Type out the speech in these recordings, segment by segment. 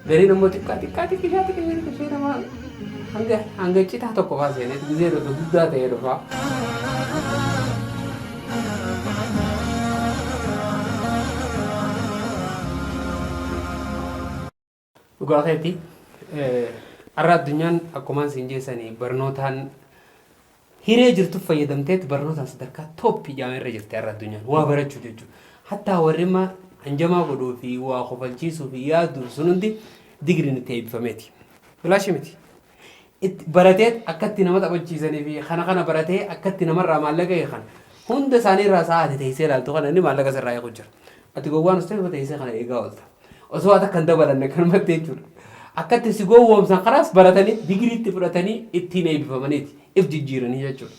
Gariin ammoo xiqqaa nama hanga citaa tokko baaseenet gizee dhufu guddaa ta'ee dhufa. Dhugaa keetti har'a addunyaan akkuma isin jeessanii barnootaan hiree jirtu fayyadamteet barnootaan sadarkaa tooppii jaamerra jirti har'a addunyaan waa barachuu jechuudha. Hattaa warri ma hanjamaa godhuu fi waa kofalchiisuu fi yaaduu sun hundi digriin itti eebbifameeti. Filaashi miti. Baratee akkatti nama taphachiisanii fi kana baratee akkatti namarraa maallaqa eegan hunda isaanii irraa sa'aati teessee ilaaltu kana inni maallaqa sirraa eegu jira. Ati gowwaan ustaas teessee kana eegaa oolta. Osoo ati kan dabalanne kan mattee jechuudha. Akkatti si gowwoomsan kanaas baratanii digriitti fudhatanii ittiin eebbifamaniiti if jijjiiranii jechuudha.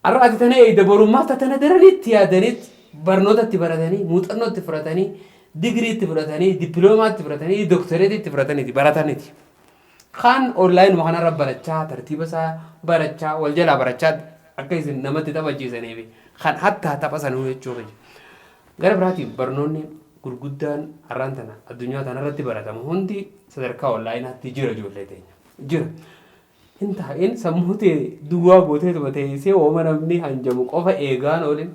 Har'a ati tana eeyda borummaaf tana daraniitti yaadaniitti barnootatti baratanii muuxannootti fudhatanii digriitti fudhatanii dippiloomaatti fudhatanii dooktoreetitti fudhataniiti barataniiti. Kan online ma kanarra barachaa tartiiba isaa barachaa wal jalaa barachaa akka isin namatti taphachiisanii fi kan hattaa taphasanuu jechuudha. Gara biraatiin barnoonni gurguddaan har'aan tana addunyaa tanarratti baratamu hundi sadarkaa onlaayinaatti jira ijoollee teenya. Jira. Hin taa'in sammuu ta'e duwwaa gootee tuba teessee ooma namni hanjamu qofa eegaan oolin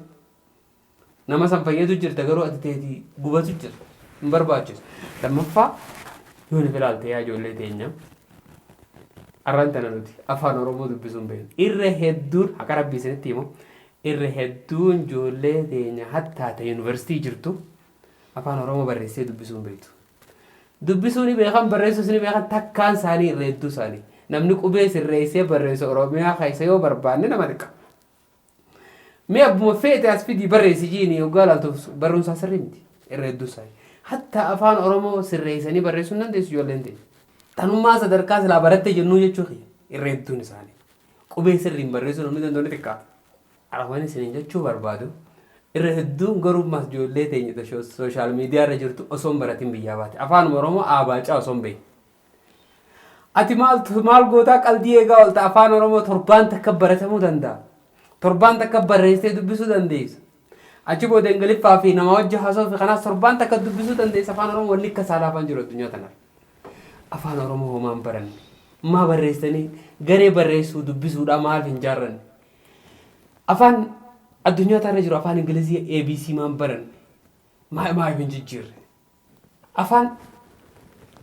nama san fayyadu jirta garuu ati teetii gubatu jira. Hin barbaachisu. Lammaffaa yoo ni filaalte yaa ijoollee teenya. Har'aan tana nuti afaan Oromoo dubbisuun beeknu. Irra hedduun akka rabbiisanitti himu irra hedduun ijoollee teenya hattaa ta'e yuunivarsiitii jirtu afaan Oromoo barreessee dubbisuun beektu. Dubbisuun beekan barreessuus ni beekan takkaan isaanii irra hedduu isaanii. Namni qubee sirreessee barreessu Oromiyaa keessa yoo barbaanne nama xiqqa. Mee abbuma feete as fidii barreessi jiini yoggaa laaltuuf barumsaa sirrii miti irra hedduu isaanii. Hatta afaan Oromoo sirreessanii barreessuun dandeessu ijoolleen teenya. Tanummaa sadarkaa silaa barattee jennuu jechuudha irra hedduun isaanii. Qubee sirriin barreessuu namni danda'u ni xiqqaa. Arafaan isiniin jechuu barbaadu irra hedduun garummaas ijoollee teenya sooshaal miidiyaa irra jirtu osoo hin baratin biyyaa baate. Afaan Oromoo abaacaa osoo hin beeku. Ati maal gootaa qalbii eegaa oolta afaan Oromoo torbaan takka baratamuu danda'a. Torbaan takka barreessee dubbisuu dandeessa. Achi booda Ingiliffaa fi nama wajji haasa'uu fi kanaas torbaan takka dubbisuu dandeessa afaan Oromoo wanni akka saalaafaan jiru addunyaa tanarra. Afaan Oromoo homaan baranne. Maa barreessanii garee barreessuu dubbisuudhaa maal hin jaarranne. Afaan addunyaa tanarra jiru afaan Ingilizii ABC maan baranne. Maa hin jijjiirre. Afaan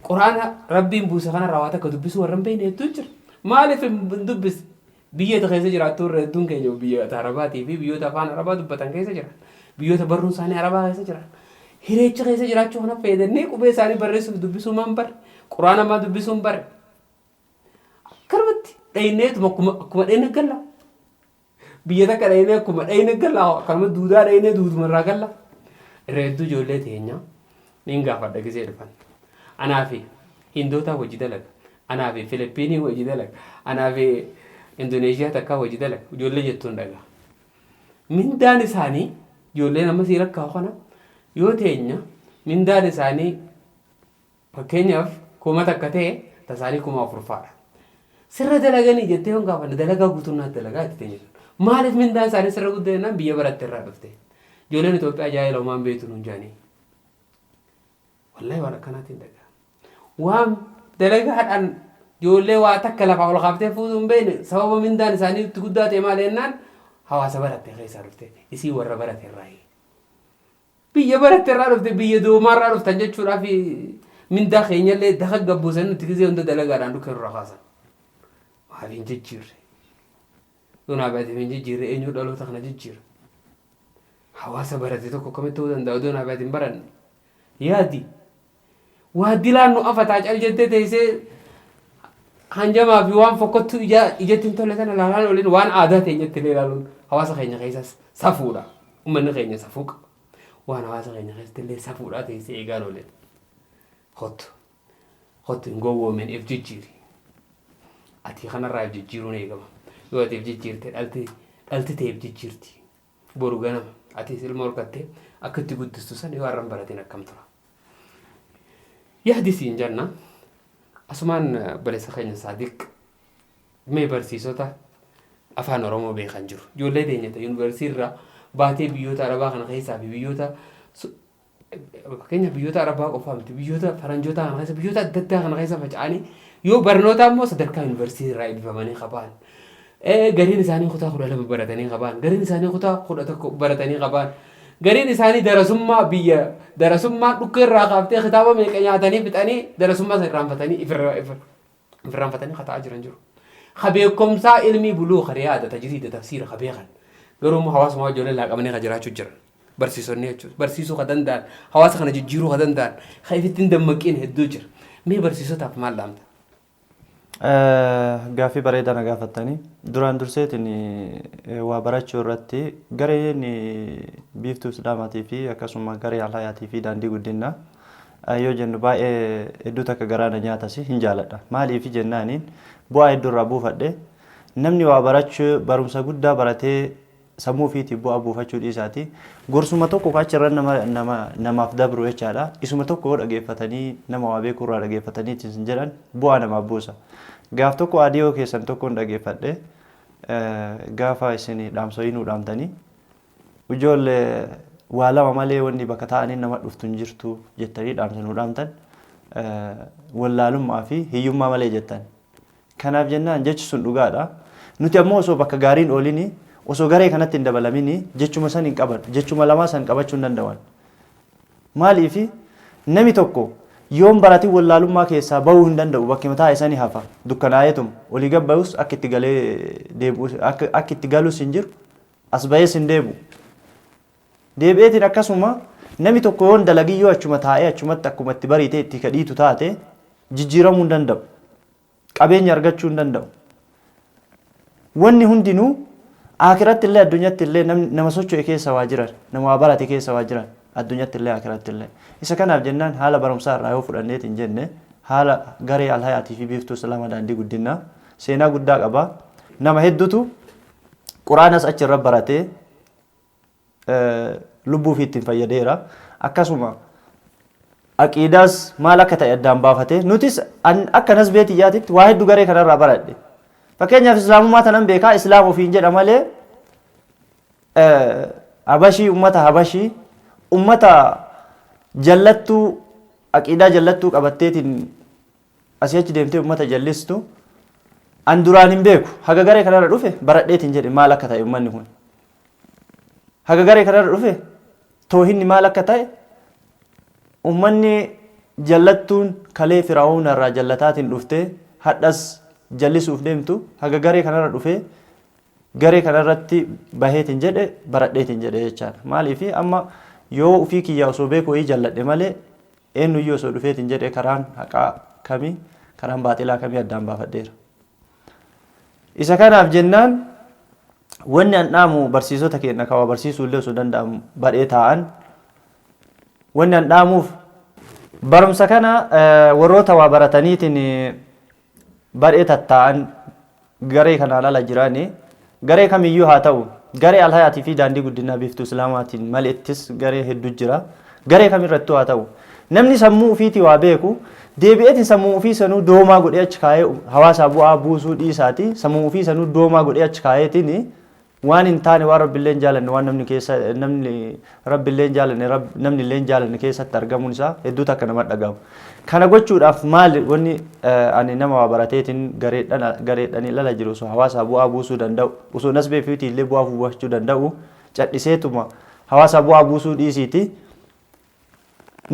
Quraana Rabbiin buuse kana raawwata akka dubbisuu warra hin beekne hedduu jira. Maaliif hin dubbise? Biyyoota keessa jiraattu irra hedduun keenya biyyoota Arabaatii fi biyyoota afaan Arabaa dubbatan keessa jiran. Biyyoota barruun isaanii Arabaa keessa jiran. Hireecha keessa jiraachuu kana fayyadannee qubee isaanii barreessuuf dubbisuu maan bare. Quraana maa dubbisuun bare. Akkanumatti dhayneetuma akkuma dhayne galla. Biyya takka dhayne akkuma dhayne galla. Akkanuma duudaa dhayne duudumarraa galla. Irra hedduu ijoollee teenya niin gaafadha gisee dhufan. Anaa fi Hindoota hojii dalaga. Anaa fi Filipiinii hojii dalaga. Anaa fi Indoneeshiyaa takka hojii dalaga. Ijoollee jettuun dhagaa. Mindaan isaanii ijoolleen amma sii rakkaa kana yoo teenya mindaan isaanii fakkeenyaaf kuma takka ta'e tasaanii kuma 4 faadha. Sirra dalaganii jettee yoo gaafanne dalagaa guutummaatti dalagaa itti teenya. Maaliif mindaan isaanii sirra guddaa jennaan biyya baratte irraa dhufte. Ijoolleen Itoophiyaa ajaa'ila uumaan beektu nuun jaanii. Wallahi waan akkanaatiin dhagaa. Waan dalagaadhaan ijoollee waa takka lafaa ol kaaftee fuutuu hin beekne sababa mindaan isaanii itti guddaa ta'e maal jennaan hawaasa baratte keessaa dhufte isii warra barate irraa. Biyya baratte irraa dhufte biyya doomaa irraa dhuftan jechuudhaaf mindaa keenyallee daka gabbuusan nuti gisee hunda dalagaadhaan dhukkee irraa kaasan. Maal hin jijjiirre? Doonaa baatee hin jijjiirre eenyu dhaloota kana jijjiira? Hawaasa barate tokko akkamitti ta'uu danda'a doonaa baatee hin baranne? Yaadi. Waa dilaan nu afataa cal jettee teessee hanjamaa fi waan fokkottuu ijatti hin tolle sana ilaalaan oliin waan aadaa teenyatti ilaaluun hawaasa keenya keessas safuudha. Uummanni keenya safuu qaba. Waan hawaasa keenya keessatti illee safuudhaa teessee eegaan oolen. Hottu hin gowwoomen if jijjiiri. Ati kanarraa if jijjiiruun eegama. Yoo ati if jijjiirte dhalti ta'e if jijjiirti. Boru ganama ati ilma horkattee akka itti guddistu san yoo har'an baratiin akkam tura. Yaadisiin jenna asumaan balessa keenya Saadiq mee barsiisota afaan Oromoo beekan jiru. Ijoollee teenya yuunivarsiitii irraa baatee biyyoota Arabaa kana keessaa fi biyyoota fakkeenya biyyoota Arabaa qofaa miti biyyoota Faranjoota kana keessa biyyoota adda addaa kana keessa faca'anii yoo barnoota immoo sadarkaa yuunivarsiitii irraa eebbifamanii qaban. Gariin isaanii kutaa 12 baratanii qaban. Gariin isaanii kutaa 11 baratanii qaban. Gariin isaanii darasummaa dhukkee irraa qaaftee kitaaba meeqa nyaatanii fixanii darasummaa isa irraanfatanii irraanfatanii kataa jiran jiru. Beekumsaa ilmii buluu hariyaada tajriida tafsiira beekan. Garuu hawaasummaa ijoollee laaqamanii jiraachuu jiran. Barsiisonni jechuudha. Barsiisuu kan danda'an hawaasa kana jijjiiruu kan danda'an kan ittiin dammaqeen hedduu jira. Mee barsiisotaaf maal laamta? Gaaffii bareedaa na gaafattanii duraan durseetiin waa barachuu irratti gareen biiftuu islaamaatii fi akkasuma garee al-hayaatii fi daandii guddinaa yoo jennu baay'ee hedduu takka garaana nyaatas hin jaaladha. Maaliif jennaaniin bu'aa hedduu irraa buufadhe namni waa barachuu barumsa guddaa baratee sammuu ofiitii bu'aa buufachuu dhiisaati. Gorsuma tokko kaachirra namaaf dabru jechaadha. Isuma tokko dhageeffatanii nama waa beekuu irraa dhageeffatanii ittiin jedhan bu'aa namaaf buusa. Gaaf tokko adiyoo keessan tokkoon dhageeffadhe gaafa isin dhaamsoo nuu dhaamtanii ijoollee waa lama malee wanni bakka taa'anii nama dhuftu hin jirtu jettanii dhaamsa nuu dhaamtan wallaalummaa fi hiyyummaa malee jettan. Kanaaf jennaan jechi sun dhugaadha. Nuti ammoo osoo bakka gaariin oolini osoo garee kanatti hin dabalamini jechuma san hin qaban jechuma lamaa san qabachuu hin danda'an. Maaliif nami tokko yoon baratii wallaalummaa keessaa bahuu hin danda'u bakki mataa isanii hafa dukkanaa'eetum olii gabbayus akka itti galee deebi'u akka itti galus hin jiru as bahees hin deebi'u. Deebi'eetiin akkasuma nami tokko yoon dalagiyyoo achuma taa'ee achumatti akkuma itti bariitee itti kadhiitu taate jijjiiramuu hin danda'u. Qabeenya argachuu hin danda'u. Wanni hundinuu akhiratti illee addunyatti illee nama socho'e keessa waa jiran nama waa barate keessa waa jiran addunyatti illee akhiratti illee. Isa kanaaf jennaan haala barumsaa irraa yoo fudhanneetiin jenne haala garee al-hayaatii fi biiftuu islaamaa daandii guddinaa seenaa guddaa qaba. Nama hedduutu quraanas achirra baratee lubbuu fi ittiin fayyadeera. Akkasuma aqiidaas maal akka ta'e addaan baafate nutis akka nasbeetiyyaatitti waa hedduu garee kanarraa baradhe. Fakkeenyaaf islaamummaa tanan beekaa islaam ofiin jedha malee habashii ummata jallattuu aqiidaa jallattuu qabatteetiin asii achi deemtee ummata jallistu an duraan hin beeku haga garee kanarra dhufe baradheetiin jedhe maal akka ta'e ummanni kun haga garee kanarra dhufe toohinni maal akka ta'e ummanni jallattuun kalee firaa'uun irraa jallataatiin dhufte hadhas jallisuuf deemtu haga garee kanarra dhufe garee kanarratti baheetiin jedhe baradheetiin jedhe jechaadha. Maaliif amma yoo ufii kiyyaa osoo beekuu jalladhe malee eenyuyyuu osoo dhufeetiin jedhe karaan haqaa kamii karaan baaxilaa kamii addaan baafadheera. Isa kanaaf jennaan wanni an dhaamu barsiisota keenya kawaa barsiisuu illee osoo danda'amu badhee taa'an wanni an dhaamuuf barumsa kana warroota waa barataniitiin badhee tattaa'an garee kanaan ala jiraani garee kamiyyuu haa ta'u garee al-hayaatii fi daandii guddinaa biiftuu islaamaatiin maleettis garee hedduu jira. Garee kamirrattuu haa ta'u namni sammuu ofiitii waa beeku deebi'eetiin sammuu ofii sanuu doomaa godhee achi kaa'ee hawaasaa bu'aa buusuu dhiisaati sammuu ofii sanuu doomaa godhee achi kaa'eetiin waan hin taane waan rabbiillee hin jaalanne waan namni rabbiillee hin jaalanne namni illee hin jaalanne keessatti argamuun isaa hedduu takka nama dhagahu. Kana gochuudhaaf maal wanni ani nama waa barateetiin gareedhaan ilala jiru osoo hawaasaa bu'aa buusuu danda'u osoo nasbee fiitii illee bu'aa buufachuu danda'u cadhiseetuma hawaasaa bu'aa buusuu dhiisiiti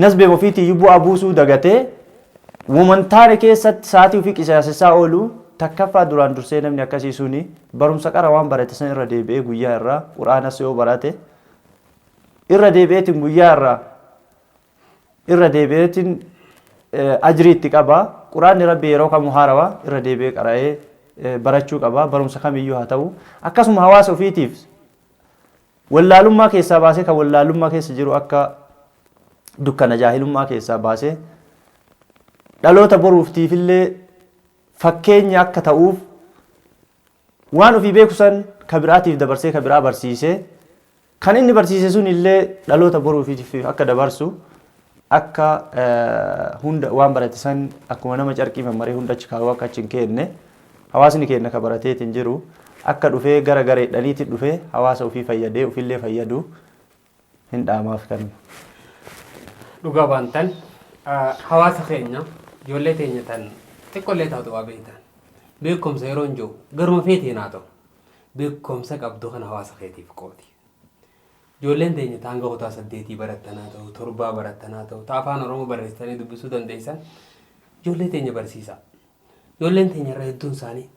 nasbee ofiitii bu'aa buusuu dagatee wamantaane keessatti saatii ofii qisaasisaa oolu takkaffaa duraan dursee namni akkasii suni barumsa qara waan barate san irra deebi'ee guyyaa irraa quraanas yoo barate irra deebi'eetiin guyyaa irra deebi'eetiin ajrii itti qaba. Quraanni rabbi yeroo kamuu haarawaa irra deebi'ee qara'ee barachuu qaba. Barumsa kamiyyuu haa ta'u akkasuma hawaasa ofiitiif wallaalummaa keessaa baasee kan wallaalummaa keessa jiru akka dukkana jaahilummaa keessaa baasee dhaloota boruuftiifillee fakkeenya akka ta'uuf waan ofii beeku san kabiraatiif dabarsee kabiraa barsiisee kan inni barsiise sun illee dhaloota boruufiif akka dabarsu akka hunda waan barate san akkuma nama carqii mammaree hunda achi kaa'uu akka achi hin kenne hawaasni keenya ka barateetiin jiru akka dhufee gara gareedhaniitiin dhufee hawaasa ofii fayyadee ofillee fayyadu hin dhaamaaf kan. dhugaa baantan hawaasa keenya ijoollee teenya tan xiqqollee taatu waa beektan beekumsa yeroo hin jiru garuma feeteen haa ta'u beekumsa qabdu kan hawaasa keetiif qooti. Ijoolleen teenya hanga kutaa 8 barattanaa ta'u 7 barattanaa ta'u afaan Oromoo barreessanii dubbisuu dandeessan ijoollee teenya barsiisa. Ijoolleen teenya irra hedduun isaanii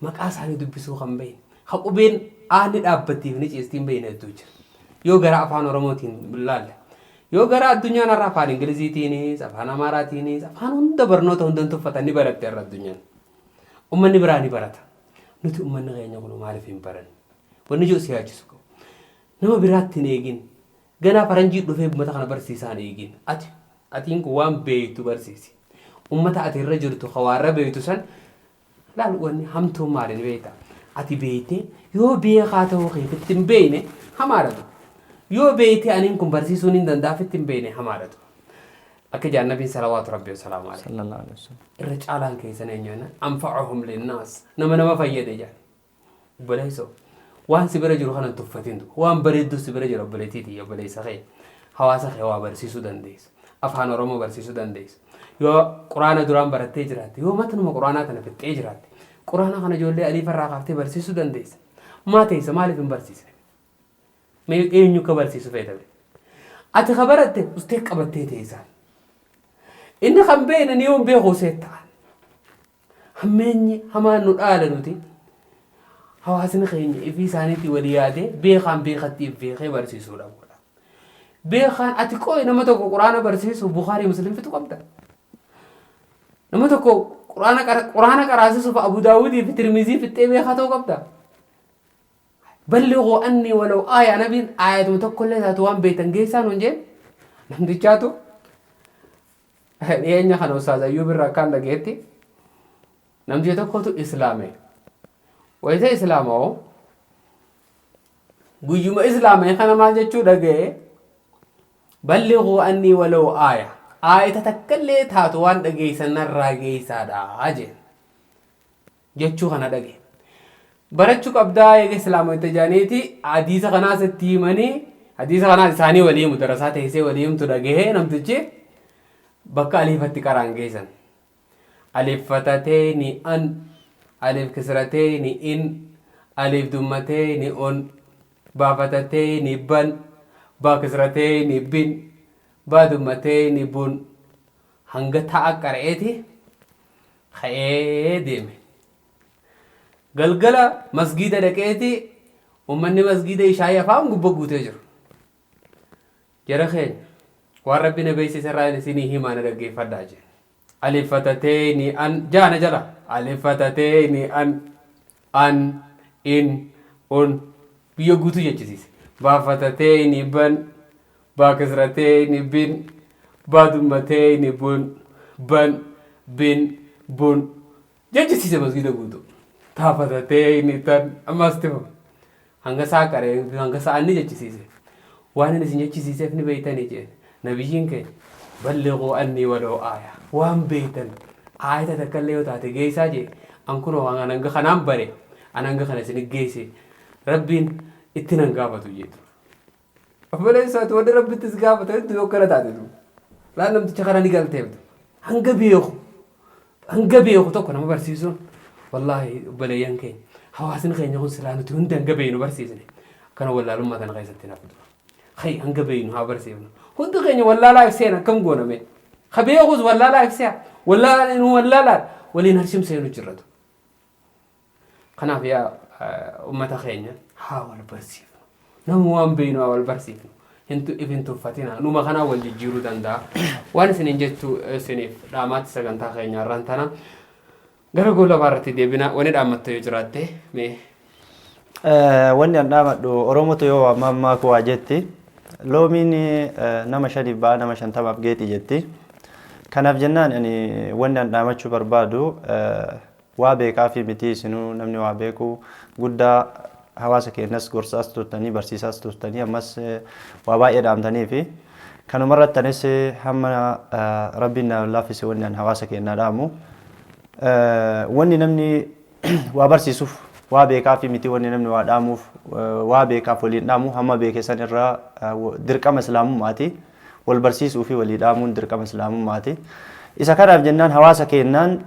maqaa isaanii dubbisuu kan bahin haqubeen aanni dhaabbattiif ni ciistiin bahin hedduu jira. Yoo gara afaan Oromootiin ilaalle yoo gara addunyaan irraa afaan Ingiliziitiinis afaan Amaaraatiinis afaan hunda barnoota hundan tuffatanii baratte irra addunyaan. Uummanni biraa ni barata. Nuti uummanni keenya kun maaliif hin baranne? Wanni jiru si yaachisu qabu. Nama biraatti hin eegin. Ganaa faranjii dhufee uummata kana barsiisaan eegin. Atiin kun waan beektu barsiisi. Uummata ati irra jirtu hawaarra beektu san laal wanni hamtuun maaliin beekta? Ati beektee yoo beekaa ta'uu keefitti hin beekne hamaadhatu. Yoo beektee aniin kun barsiisuun hin danda'afitti hin beekne hamaadhatu. Akka jaannabiin salawaatu rabbi wasalaamu alayhi. Irra caalaan keessan eenyuuna anfa'uhum linnaas nama fayyade jaan. Obboleessoo waan si bira jiru kanan tuffatin waan bareedduu si bira jiru obboleettiiti obboleessa kee hawaasa kee waa barsiisuu dandeessa. Afaan Oromoo barsiisuu dandeessa. Yoo quraana duraan barattee jiraatte yoo matnuma quraanaa kana fixxee jiraatte quraana kana ijoollee aliifarraa kaaftee barsiisuu dandeessa. Maa teessa maaliif hin barsiisne? Mee eenyu ka barsiisu fayyadame? Ati ka baratte ustee qabattee teessaan. Inni kan beekne ni yoon beekuu seettaan. Hammeenyi hamaan nu dhaala nuti. Hawaasni keenya ifii isaaniitti walii yaadee beekaan beekattiif beekee barsiisuu dhabuudha. Beekaan ati qooyi nama tokko quraana barsiisu Bukaarii Musliim fitu qabda. Nama tokko quraana qaraasisuuf Abu Daawudii fi Tirmizii fixxee beekaa ta'uu qabda. Ballighuu annii walau aayaa nabiin aayatuma tokkollee taatu waan beektan geessaan hun jeen namtichaatu. Dhiyeenya kana Ustaaz Ayyuub irraa akkaan dhageetti namticha tokkotu islaame. Wayita islaamoo guyyuma islaamee kana maal jechuu dhaga'e ballighuu annii walau aayaa aayata takkallee taatu waan dhageessan narraa geessaadha jeen jechuu kana dhaga'e. Barachuu qabdaa eega islaamoota jaaniiti hadiisa kanaas itti himanii hadiisa kanaas isaanii waliimu darasaa teessee waliimtu dhaga'e namtichi bakka aliifatti qaraan geessan. Aliiffatatee ni an, aliif kisratee ni in, aliif dummatee ni on, baafatatee ni ban, baa kisratee ni bin, baa dummatee ni bun. Hanga ta'a qara'eeti ka'ee deeme. Galgala masgiida dhaqeeti uummanni masgiida ishaayii afaan gubbaa guutee jiru. Jara keenya. Waan rabbi na beeksise irraa isinii himaa na dhaggeeffadhaa jee. Aliiffatatee ni an jaana jala. Aliiffatatee ni an in on biyya guutuu jechisiise. Baafatatee ni ban baa kisratee ni bin baa dummatee ni bun ban bin bun jechisiise masgiida guutuu. Taafatatee ni tan ammas tifama. Hanga saa qaree hanga saa inni jechisiise. Waan inni isin jechisiiseef ni beeytanii jeen. Nabiyyiin keenya ballighuu annii walau aayaa waan beektan aayata takkallee yoo taate geessaa jee an kunoo waan hanga kanaan bare an hanga kana isin geesse rabbiin itti nan gaafatu jeetu. Obboleessaati wanni rabbittis gaafata hedduu yoo akkana taate laan namticha kana ni galteeftu hanga beeku tokko nama barsiisuun wallaahi obboleeyyan keenya hawaasni keenya kun silaa nuti hundi hanga beeynu barsiisne akkana wallaalummaa tana keessatti naftu. Hay hanga beeynu haa barsiifnu. Hundi keenya wallaalaa ibseen akkam gooname. Kabeekuus wallaalaa ibsea. Wallaalaa waliin harshim seenu jirratu. Kanaaf yaa ummata keenya haa wal barsiifnu. Namu waan beeynu haa wal barsiifnu. Ifin tuffatina. Numa kanaa wal jijjiiruu danda'a. Waan isiniin jettu isiniif dhaamaatti sagantaa keenya irraan tana. Gara gola baarratti deebina wani dhaammatta yoo jiraatte mee. Wanni an dhaamadhu Oromootu yoo ammaa kuwaa jetti. Loomiin nama 5 ba'aa nama 50 geeti jetti. Kanaaf jennaan ani wanni an dhaamachuu barbaadu waa beekaa fi miti isinuu namni waa beeku guddaa hawaasa keenyas gorsaas turtanii barsiisaas turtanii ammas waa baay'ee dhaamtanii fi kanumarratti anis hamma rabbiin na laaffise wanni an hawaasa keenyaa dhaamu wanni namni waa barsiisuuf waa beekaa fi miti wanni namni waa dhaamuuf waa beekaaf waliin dhaamu hamma beekesan irraa dirqama islaamummaati wal barsiisuu fi walii dhaamuun dirqama islaamummaati. Isa kanaaf jennaan hawaasa keenyaan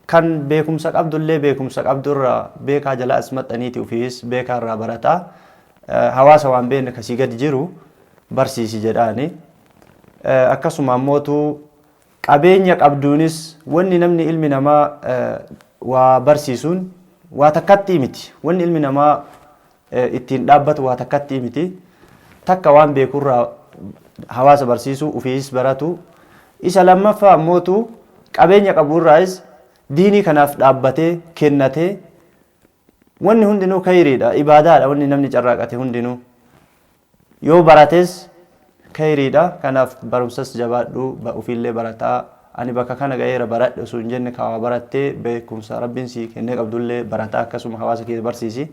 kan beekumsa qabdullee beekumsa qabdurraa beekaa jala as maxxaniiti ofiis beekaa irraa barataa hawaasa waan beekne kasii gadi jiru barsiisi jedhaani. Akkasuma ammootu qabeenya qabduunis wanni namni ilmi namaa waa barsiisuun waa takkatti miti. Wanni ilmi namaa ittiin dhaabbatu waa takkatti miti. Takka waan beekurraa hawaasa barsiisuu ofiis baratu. Isa lammaffaa ammootu qabeenya qaburraas diinii kanaaf dhaabbatee kennatee wanni hundinuu khayriidha, ibaadaadha. Wanni namni carraaqate hundinuu yoo barates khayriidha. Kanaaf barumsas jabaadhu ofiillee barataa. Ani bakka kana ga'eera baradhe osoo hin jenne kaawaa barattee beekumsa rabbiin sii kennee qabdullee barataa akkasuma hawaasa kee barsiisi.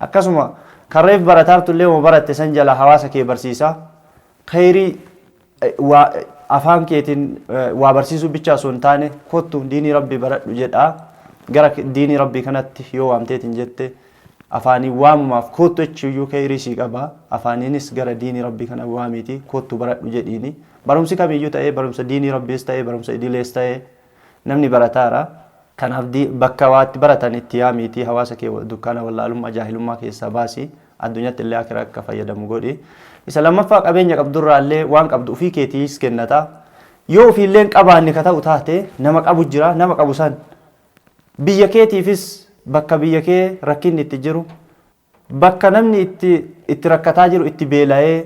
Akkasuma karreef barataartullee moo baratte san jala hawaasa kee barsiisa. Khayrii afaan keetiin waa barsiisuu bicha osoo hin taane kottu diinii rabbii baradhu jedhaa. Gara diinii rabbii kanatti yoo waamteetiin jette afaanii waamumaaf kottu jechuuyyuu khayrii sii qaba. Afaaniinis gara diinii rabbii kana waamiiti kottu baradhu jedhiini. Barumsi kamiyyuu ta'ee barumsa diinii rabbiis ta'ee barumsa idilees ta'ee namni barataara. Kanaaf bakka waatti baratan itti yaamiiti hawaasa kee dukkaana wallaalummaa jaahilummaa keessaa baasi. Addunyaatti illee akka fayyadamu godhi. Isa lammaffaa qabeenya qabdurraallee waan qabdu ofii keetiis kennata. Yoo ofiillee qabaanne ka ta'u taate nama qabu jira. Nama qabu san biyya keetiifis bakka biyya kee rakkinni itti jiru bakka namni itti rakkataa jiru itti beela'ee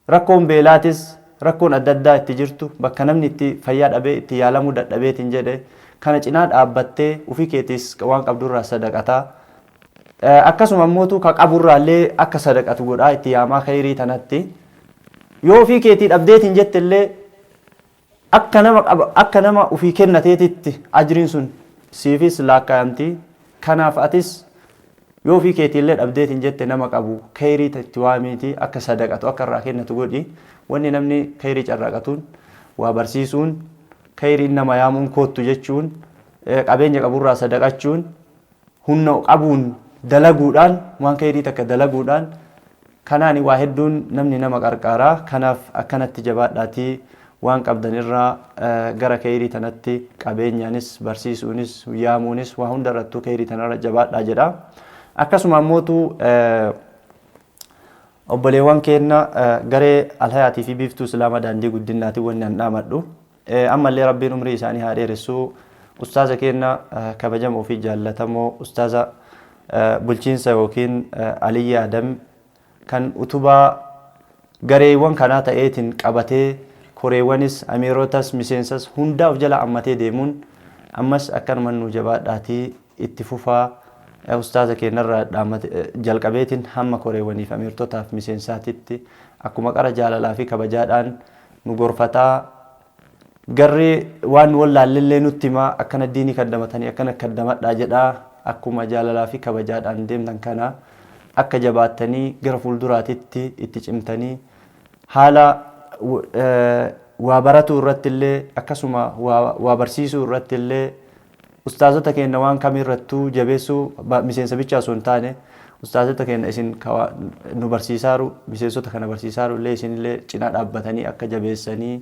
rakkoon beelaatis rakkoon adda addaa itti jirtu bakka namni itti fayyaa dhabee itti yaalamuu dadhabeetiin jedhe kana cinaa dhaabbattee ofii keetiis waan qabdurraa sadaqataa. Akkasuma ammootu ka qaburraallee akka sadaqatu godhaa itti yaamaa khayrii tanatti. Yoo ofii keetii dhabdeetiin jettillee akka nama ofii kennateetitti ajriin sun siifis laakkaayamti. Kanaaf atis yoo ofii keetiillee dhabdeetiin jette nama qabu khayrii itti waamiiti akka sadaqatu akka irraa kennatu godhi. Wanni namni khayrii carraaqatuun waa barsiisuun khayrii nama yaamuun kottu jechuun qabeenya qaburraa sadaqachuun humna qabuun dalaguudhaan waan khayrii takka dalaguudhaan kanaan waa hedduun namni nama qarqaaraa. Kanaaf akkanatti jabaadhaatii waan qabdanirraa gara khayrii tanatti qabeenyaanis barsiisuunis yaamuunis waa hundarrattuu khayrii tanarra jabaadhaa jedha. Akkasuma ammootu obboleewwan keenya garee Al-hayaatii fi biiftuu islaamaa daandii guddinaatii wanni an dhaamadhu. Ammallee rabbiin umrii isaanii haa dheeressu. Ustaaza keenya kabajamoo fi jaallatamoo ustaaza bulchiinsa yookiin Aliyyi Adam kan utubaa gareewwan kanaa ta'eetiin qabatee koreewwanis amiirotas miseensas hundaa of jala ammatee deemuun ammas akkanuma nu jabaadhaatii itti fufaa. Ustaaza keenyarraa jalqabeetiin hamma koreewwaniif amiirtotaaf miseensaatitti akkuma qara jaalalaa fi kabajaadhaan nu gorfataa. Garri waan wallaallillee nutti himaa akkana diinii kaddamatanii akkana kaddamadhaa jedhaa. Akkuma jaalalaa fi kabajaadhaan deemtan kana akka jabaattanii gara fuulduraatitti itti cimtanii haala waa baratuu irrattillee akkasuma waa barsiisuu irrattillee ustaazota keenya waan kamirrattuu jabeessuu miseensa bichaa osoo hin taane ustaazota keenya isin nu barsiisaaru miseensota kana barsiisaaru illee isinillee cinaa dhaabbatanii akka jabeessanii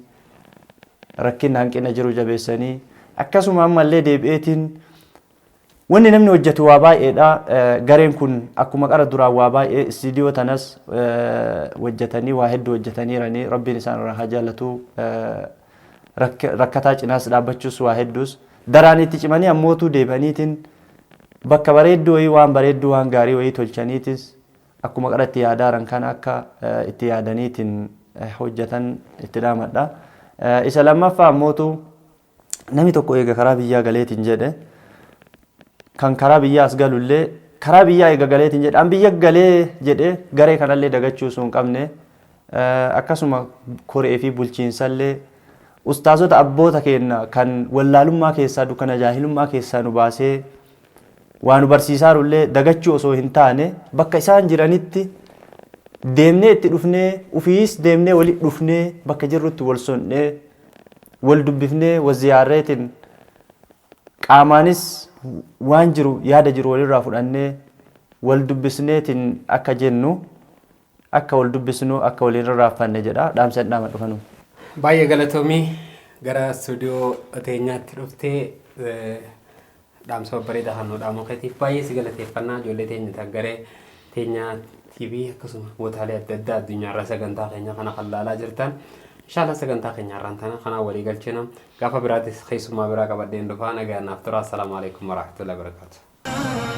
rakkinni hanqina jiru jabeessanii akkasuma ammallee deebi'eetiin wanni namni hojjetu waa baay'eedha. Gareen kun akkuma qara duraan waa baay'ee istiidiyoo tanas hojjetanii waa hedduu hojjetaniiranii rabbiin isaan irraa haa jaallatu. Rakkataa cinaas dhaabbachuus waa hedduus daraan itti cimanii ammootuu deebaniitiin bakka bareedduu wayii waan bareedduu waan gaarii wayii tolchaniitis akkuma qara itti yaadaaran kana akka itti yaadaniitiin hojjetan itti dhaamadha. Isa lammaffaa ammootu namni tokko eega karaa biyyaa galeetiin jedhe kan karaa biyyaa as galullee karaa biyyaa eega galeetiin jedhe an biyya galee jedhe garee kanallee dagachuu sun qabne. Akkasuma koree fi bulchiinsallee ustaazota abboota keenya kan wallaalummaa keessaa dukkana jaahilummaa keessaa nu baasee waan nu barsiisaarullee dagachuu osoo hin taane bakka isaan jiranitti deemnee itti dhufnee ufiis deemnee walitti dhufnee bakka jirrutti wal sonnee wal dubbifnee wal ziyaarreetiin qaamaanis waan jiru yaada jiru walirraa fudhannee wal dubbisneetiin akka jennu akka wal dubbisnu akka waliin rarraaffanne jedha dhaamsa dhaamadhu kanuma. baay'ee galatoomii gara stuudiyoo teenyaatti dhuftee dhaamsa bareedaa hannoo dhaamoo keetiif baay'ee si galateeffannaa ijoollee teenya garee teenyaa TV akkasuma bootaalee adda addaa addunyaarraa sagantaa keenya kana kan laalaa jirtan inshallah sagantaa keenyaarraan tana kana walii galchina gaafa biraatis keessummaa biraa qabadheen dhufaa nagaa naaf tura. Assalaamu alaykum wa rahmatullahi wa barakatuh.